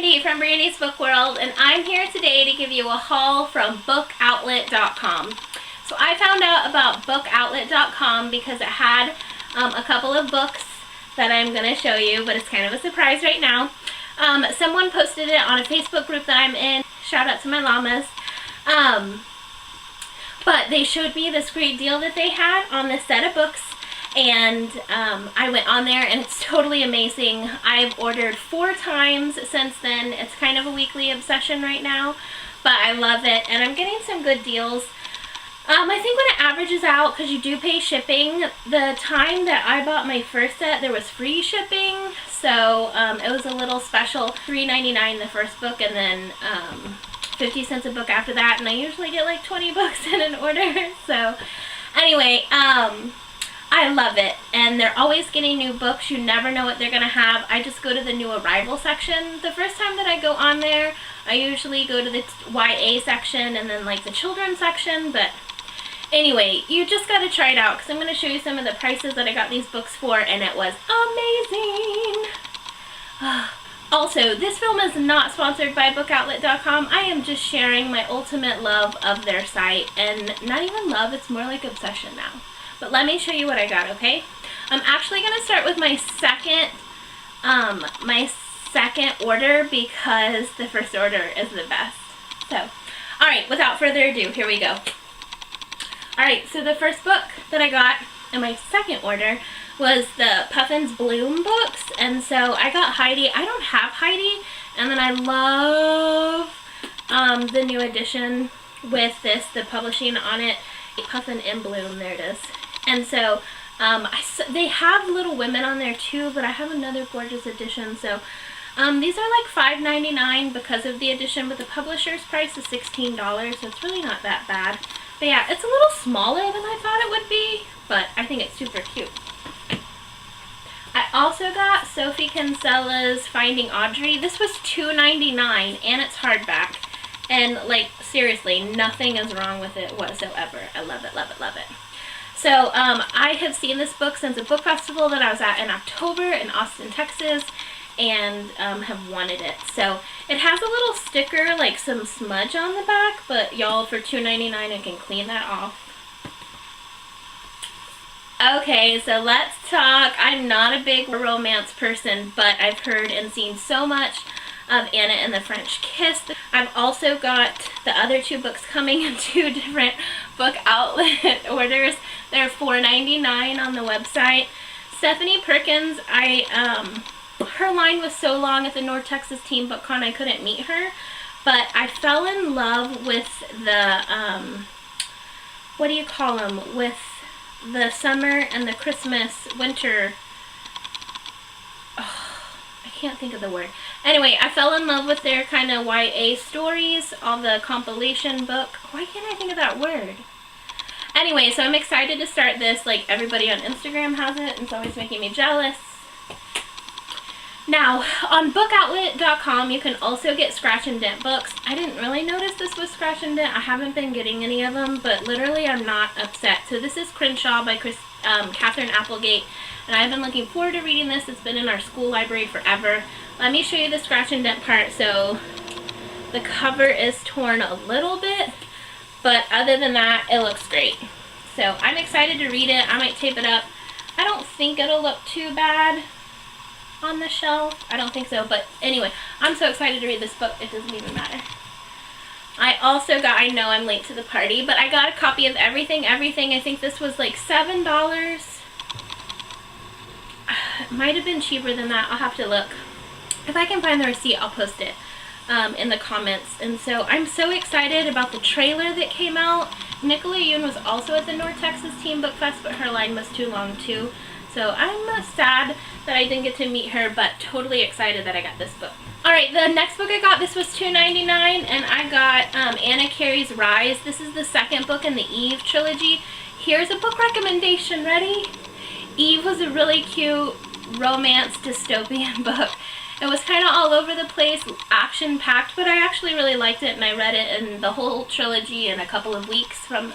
Brandy from Brandy's Book World, and I'm here today to give you a haul from bookoutlet.com. So I found out about bookoutlet.com because it had a couple of books that I'm going to show you, but it's kind of a surprise right now. Someone posted it on a Facebook group that I'm in. Shout out to my llamas. But they showed me this great deal that they had on this set of books. And I went on there and it's totally amazing. I've ordered 4 times since then. It's kind of a weekly obsession right now, but I love it and I'm getting some good deals. I think when it averages out, because you do pay shipping, the time that I bought my first set there was free shipping, so it was a little special, $3.99 the first book and then 50 cents a book after that, and I usually get like 20 books in an order. So anyway, I love it, and they're always getting new books. You never know what they're going to have. I just go to the new arrival section. The first time that I go on there, I usually go to the YA section and then like the children's section, but anyway, you just got to try it out because I'm going to show you some of the prices that I got these books for, and it was amazing. Also, this film is not sponsored by bookoutlet.com. I am just sharing my ultimate love of their site, and not even love, it's more like obsession now. But let me show you what I got, okay? I'm actually going to start with my second order because the first order is the best. So, alright, without further ado, here we go. Alright, so the first book that I got in my second order was the Puffins Bloom books. And so I got Heidi. I don't have Heidi. And then I love the new edition with the publishing on it. Puffin in Bloom, there it is. And so they have Little Women on there too, but I have another gorgeous edition. So these are like $5.99 because of the edition, but the publisher's price is $16, so it's really not that bad. But yeah, it's a little smaller than I thought it would be, but I think it's super cute. I also got Sophie Kinsella's Finding Audrey. This was $2.99 and it's hardback. And like seriously, nothing is wrong with it whatsoever. I love it, love it, love it. So I have seen this book since a book festival that I was at in October in Austin, Texas, and have wanted it. So it has a little sticker, like some smudge on the back, but y'all, for $2.99 I can clean that off. Okay, so let's talk. I'm not a big romance person, but I've heard and seen so much of Anna and the French Kiss. I've also got the other 2 books coming in 2 different book outlet orders. They're $4.99 on the website. Stephanie Perkins, her line was so long at the North Texas Teen Book Con I couldn't meet her, but I fell in love with the, what do you call them, with the summer and the Christmas, winter, I can't think of the word. Anyway, I fell in love with their kind of YA stories, all the compilation book. Why can't I think of that word? Anyway, so I'm excited to start this. Like, everybody on Instagram has it, and it's always making me jealous. Now, on bookoutlet.com, you can also get scratch and dent books. I didn't really notice this was scratch and dent. I haven't been getting any of them, but literally I'm not upset. So this is Crenshaw by Catherine Applegate, and I've been looking forward to reading this. It's been in our school library forever. Let me show you the scratch and dent part. So the cover is torn a little bit, but other than that, it looks great. So I'm excited to read it. I might tape it up. I don't think it'll look too bad on the shelf. I don't think so, but anyway, I'm so excited to read this book, it doesn't even matter. I also got, I know I'm late to the party, but I got a copy of Everything, Everything. I think this was like $7. It might have been cheaper than that. I'll have to look. If I can find the receipt, I'll post it in the comments. And so I'm so excited about the trailer that came out. Nicola Yoon was also at the North Texas Teen Book Fest, but her line was too long too. So I'm sad that I didn't get to meet her, but totally excited that I got this book. Alright, the next book I got, this was $2.99, and I got Anna Carey's Rise. This is the second book in the Eve trilogy. Here's a book recommendation. Ready? Eve was a really cute romance dystopian book. It was kind of all over the place, action-packed, but I actually really liked it, and I read it in the whole trilogy in a couple of weeks from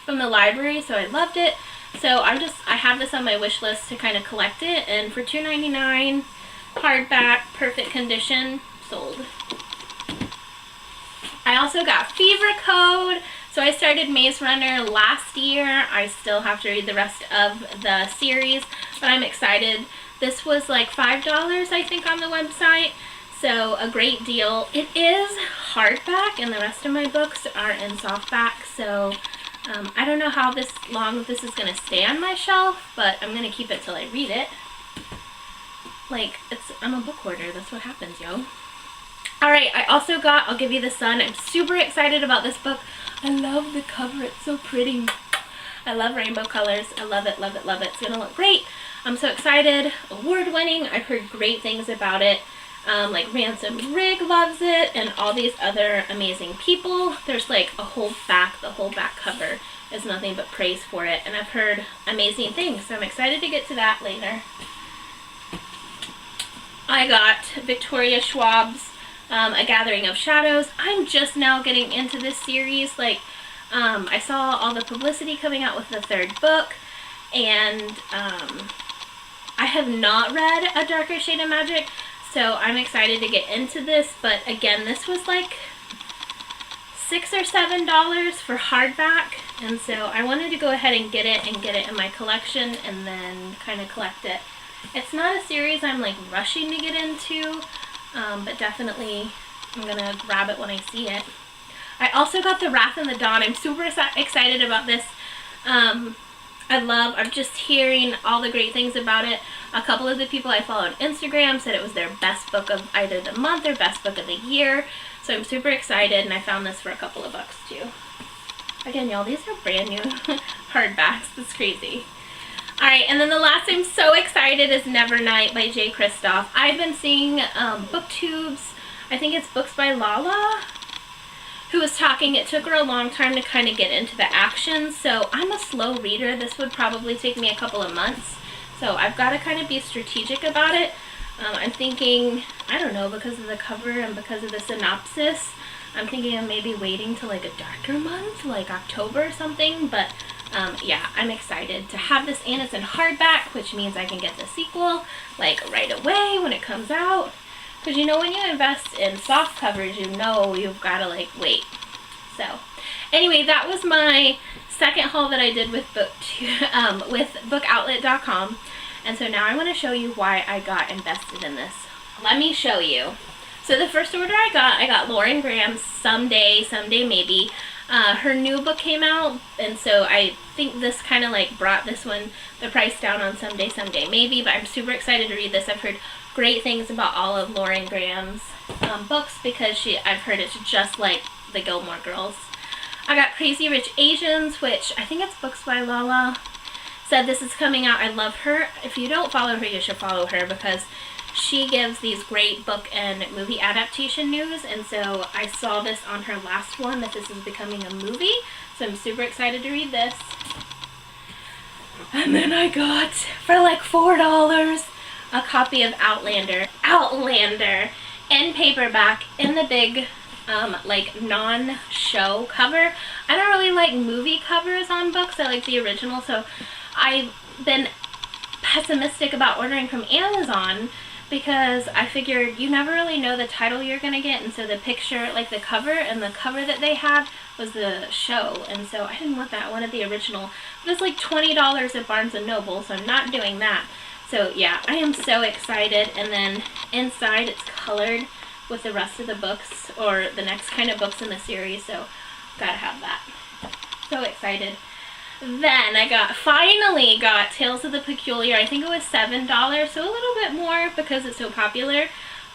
the library, so I loved it. So I have this on my wish list to kind of collect it, and for $2.99, hardback, perfect condition, sold. I also got Fever Code. So I started Maze Runner last year. I still have to read the rest of the series, but I'm excited. This was like $5, I think, on the website. So a great deal. It is hardback, and the rest of my books are in softback. So I don't know how long this is going to stay on my shelf, but I'm going to keep it till I read it. Like, I'm a book hoarder. That's what happens, yo. Alright, I also got I'll Give You the Sun. I'm super excited about this book. I love the cover. It's so pretty. I love rainbow colors. I love it, love it, love it. It's going to look great. I'm so excited. Award-winning. I've heard great things about it. Like Ransom Rigg loves it, and all these other amazing people. There's like the whole back cover is nothing but praise for it, and I've heard amazing things, so I'm excited to get to that later. I got Victoria Schwab's A Gathering of Shadows. I'm just now getting into this series. Like, I saw all the publicity coming out with the third book, and I have not read A Darker Shade of Magic, so I'm excited to get into this. But again, this was like $6 or $7 for hardback, and so I wanted to go ahead and get it in my collection and then kind of collect it. It's not a series I'm like rushing to get into, but definitely I'm gonna grab it when I see it. I also got The Wrath and the Dawn. I'm super excited about this. I'm just hearing all the great things about it. A couple of the people I follow on Instagram said it was their best book of either the month or best book of the year. So I'm super excited, and I found this for a couple of bucks too. Again, y'all, these are brand new hardbacks. That's crazy. Alright, and then the last I'm so excited is Nevernight by Jay Kristoff. I've been seeing booktubes, I think it's Books by Lala, who was talking. It took her a long time to kind of get into the action, so I'm a slow reader. This would probably take me a couple of months, so I've got to kind of be strategic about it. I'm thinking, I don't know, because of the cover and because of the synopsis, I'm thinking of maybe waiting till like a darker month, like October or something, but yeah, I'm excited to have this, and it's in hardback, which means I can get the sequel like right away when it comes out. Because you know, when you invest in soft covers, you know you've got to like wait. So anyway, that was my second haul that I did with bookoutlet.com. And so now I want to show you why I got invested in this. Let me show you. So the first order I got Lauren Graham's Someday Maybe. Her new book came out, and so I think this kind of like brought this one, the price down on Someday Maybe, but I'm super excited to read this. I've heard great things about all of Lauren Graham's books because I've heard it's just like the Gilmore Girls. I got Crazy Rich Asians, which I think it's Books by Lala. Said this is coming out. I love her. If you don't follow her, you should follow her because she gives these great book and movie adaptation news, and so I saw this on her last one that this is becoming a movie, so I'm super excited to read this. And then I got, for like $4, a copy of Outlander in paperback in the big like non-show cover. I don't really like movie covers on books. I like the original, so I've been pessimistic about ordering from Amazon because I figured you never really know the title you're gonna get, and so the picture, like the cover that they had was the show, and so I didn't want that. I wanted the original. But it's like $20 at Barnes & Noble, so I'm not doing that. So yeah, I am so excited. And then inside it's colored with the rest of the books, or the next kind of books in the series, so gotta have that. So excited. Then I finally got Tales of the Peculiar. I think it was $7, so a little bit more because it's so popular.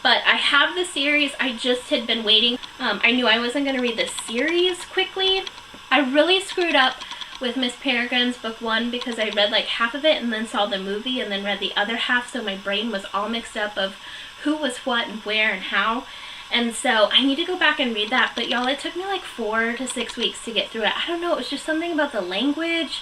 But I have the series. I just had been waiting. I knew I wasn't going to read the series quickly. I really screwed up with Miss Peregrine's book 1 because I read like half of it and then saw the movie and then read the other half, so my brain was all mixed up of who was what and where and how. And so I need to go back and read that. But y'all, it took me like 4 to 6 weeks to get through it. I don't know, it was just something about the language,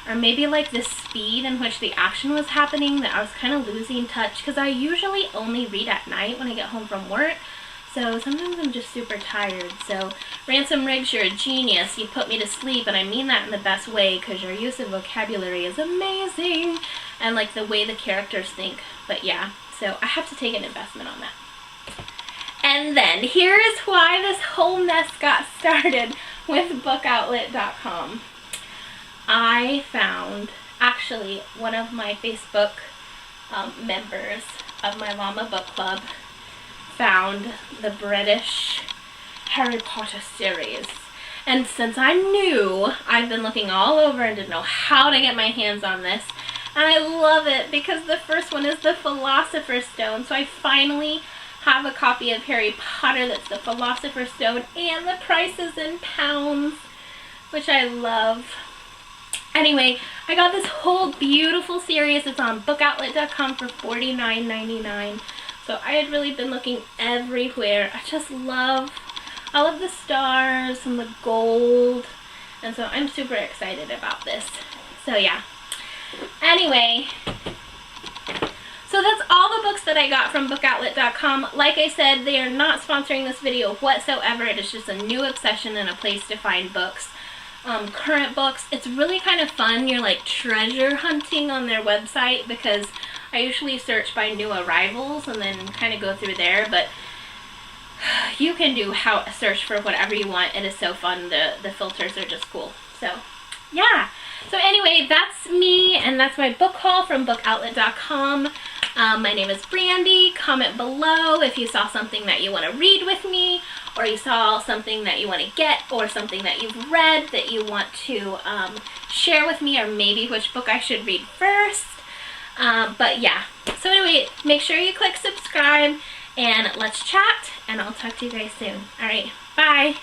or maybe like the speed in which the action was happening, that I was kind of losing touch, because I usually only read at night when I get home from work. So sometimes I'm just super tired. So Ransom Riggs, you're a genius. You put me to sleep, and I mean that in the best way, because your use of vocabulary is amazing, and like the way the characters think. But yeah, so I have to take an investment on that. And And then, here is why this whole mess got started with bookoutlet.com. I found, actually, one of my Facebook members of my Llama Book Club found the British Harry Potter series. And since I'm new, I've been looking all over and didn't know how to get my hands on this. And I love it because the first one is the Philosopher's Stone. So I finally have a copy of Harry Potter that's the Philosopher's Stone, and the price is in pounds, which I love. Anyway, I got this whole beautiful series. It's on bookoutlet.com for $49.99. So I had really been looking everywhere. I just love all of the stars and the gold. And so I'm super excited about this. So yeah. Anyway, so that's all the books that I got from bookoutlet.com. Like I said, they are not sponsoring this video whatsoever. It is just a new obsession and a place to find books. Current books. It's really kind of fun. You're like treasure hunting on their website, because I usually search by new arrivals and then kind of go through there, but you can do search for whatever you want. It is so fun. The filters are just cool. So yeah. So anyway, that's me, and that's my book haul from bookoutlet.com. My name is Brandy. Comment below if you saw something that you want to read with me, or you saw something that you want to get, or something that you've read that you want to share with me, or maybe which book I should read first. But yeah. So anyway, make sure you click subscribe, and let's chat, and I'll talk to you guys soon. Alright, bye.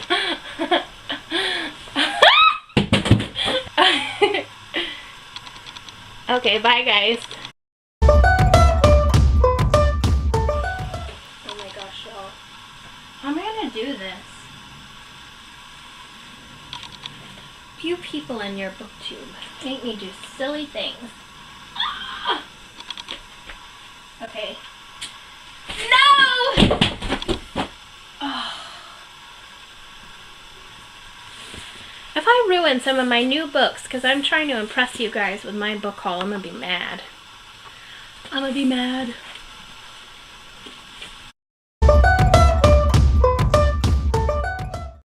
Okay, bye guys. Oh my gosh, y'all. How am I gonna do this? You people in your booktube make me do silly things. Ah! Okay. No! Oh. If I ruin some of my new books because I'm trying to impress you guys with my book haul, I'm gonna be mad. I'm gonna be mad.